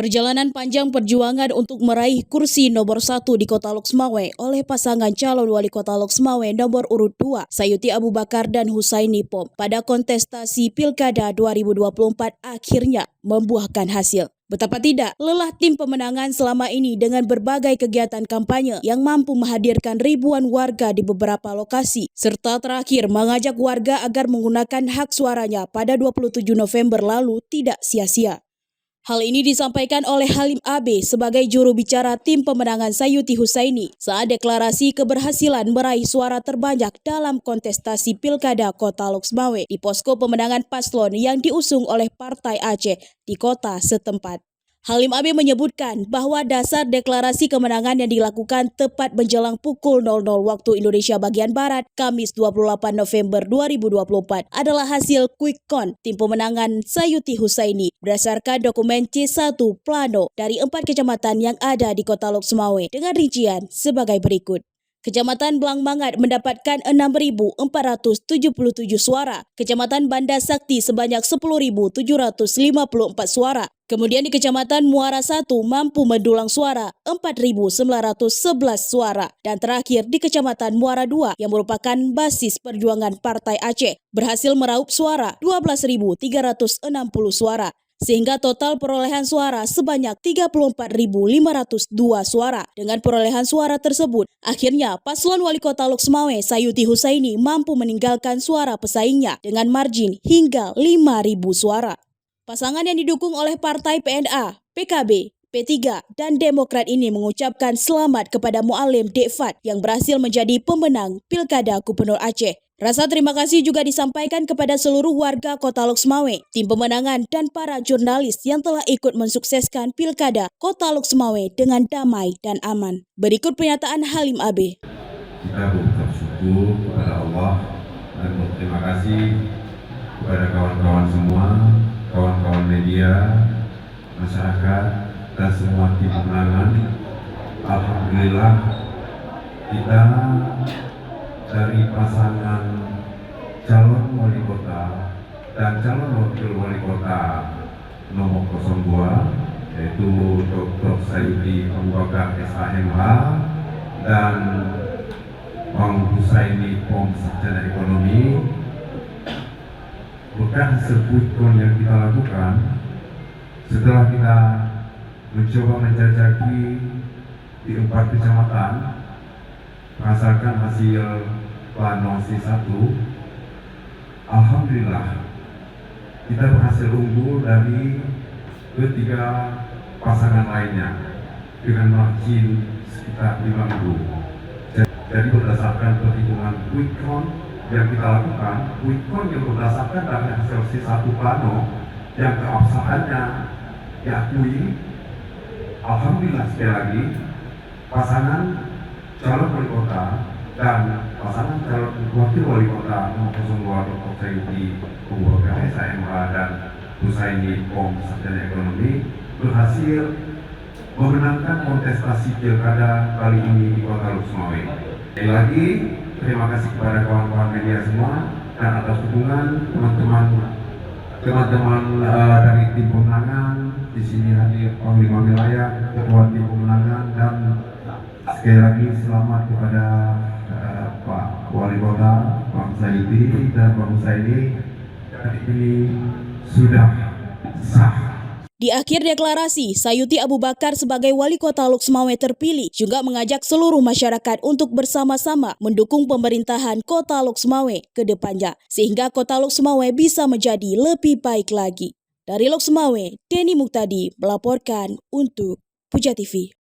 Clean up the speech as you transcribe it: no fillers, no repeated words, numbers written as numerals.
Perjalanan panjang perjuangan untuk meraih kursi nomor 1 di Kota Loksmawe oleh pasangan calon wali kota Loksmawe nomor urut 2, Sayuti Abu Bakar dan Husaini Pom pada kontestasi Pilkada 2024 akhirnya membuahkan hasil. Betapa tidak, lelah tim pemenangan selama ini dengan berbagai kegiatan kampanye yang mampu menghadirkan ribuan warga di beberapa lokasi, serta terakhir mengajak warga agar menggunakan hak suaranya pada 27 November lalu tidak sia-sia. Hal ini disampaikan oleh Halim AB sebagai juru bicara tim pemenangan Sayuti Husaini saat deklarasi keberhasilan meraih suara terbanyak dalam kontestasi Pilkada Kota Loksmawe di posko pemenangan paslon yang diusung oleh Partai Aceh di kota setempat. Halim AB menyebutkan bahwa dasar deklarasi kemenangan yang dilakukan tepat menjelang pukul 00 waktu Indonesia bagian Barat, Kamis 28 November 2024 adalah hasil quick count tim pemenangan Sayuti Husaini berdasarkan dokumen C1 plano dari 4 kecamatan yang ada di Kota Loksmawe dengan rincian sebagai berikut. Kecamatan Blangmangat mendapatkan 6.477 suara, Kecamatan Banda Sakti sebanyak 10.754 suara, kemudian di Kecamatan Muara 1 mampu mendulang suara 4.911 suara, dan terakhir di Kecamatan Muara 2 yang merupakan basis perjuangan Partai Aceh berhasil meraup suara 12.360 suara. Sehingga total perolehan suara sebanyak 34.502 suara. Dengan perolehan suara tersebut, akhirnya paslon wali kota Loksmawe Sayuti Husaini mampu meninggalkan suara pesaingnya dengan margin hingga 5.000 suara. Pasangan yang didukung oleh Partai PNA, PKB, P3, dan Demokrat ini mengucapkan selamat kepada Mualim Dekfat yang berhasil menjadi pemenang Pilkada Gubernur Aceh. Rasa terima kasih juga disampaikan kepada seluruh warga Kota Loksmawe, tim pemenangan, dan para jurnalis yang telah ikut mensukseskan Pilkada Kota Loksmawe dengan damai dan aman. Berikut pernyataan Halim AB. Kita berucap syukur kepada Allah dan berterima kasih kepada kawan-kawan semua, kawan-kawan media, masyarakat, dan semua tim pemenangan. Alhamdulillah kita dari pasangan calon wali kota dan calon wakil wali kota nomor 02 yaitu Dr. Sayuti Abu Bakar SHMH dan Bang Husaini Pom Sarjana Ekonomi. Berkat hasil quick count yang kita lakukan setelah kita mencoba menjajaki di 4 kecamatan berdasarkan hasil plano C1, alhamdulillah kita berhasil unggul dari ketiga pasangan lainnya dengan margin sekitar 5.000. Jadi berdasarkan perhitungan quick count yang kita lakukan, quick count yang berdasarkan dari hasil C1 plano yang keabsahannya diakui, alhamdulillah sekali lagi pasangan calon wali kota dan pasangan calon wakil wali kota nomor 02 Dr. Sayuti Abu Bakar SHMH dan Husaini Pom Sarjana Ekonomi berhasil memenangkan kontestasi pilkada kali ini di Kota Loksmawe. Sekali lagi terima kasih kepada kawan-kawan media semua dan atas dukungan teman-teman dari tim pemenangan. Di sini hadir Panglima Wilayah, Ketua tim pemenangan, dan sekali lagi selamat kepada Pak Wali Kota, Pak Sayuti dan Pak Husaini. Hari ini sudah sah. Di akhir deklarasi, Sayuti Abu Bakar sebagai wali kota Loksmawe terpilih juga mengajak seluruh masyarakat untuk bersama-sama mendukung pemerintahan Kota Loksmawe ke depannya, sehingga Kota Loksmawe bisa menjadi lebih baik lagi. Dari Loksmawe, Denny Muktadi melaporkan untuk Puja TV.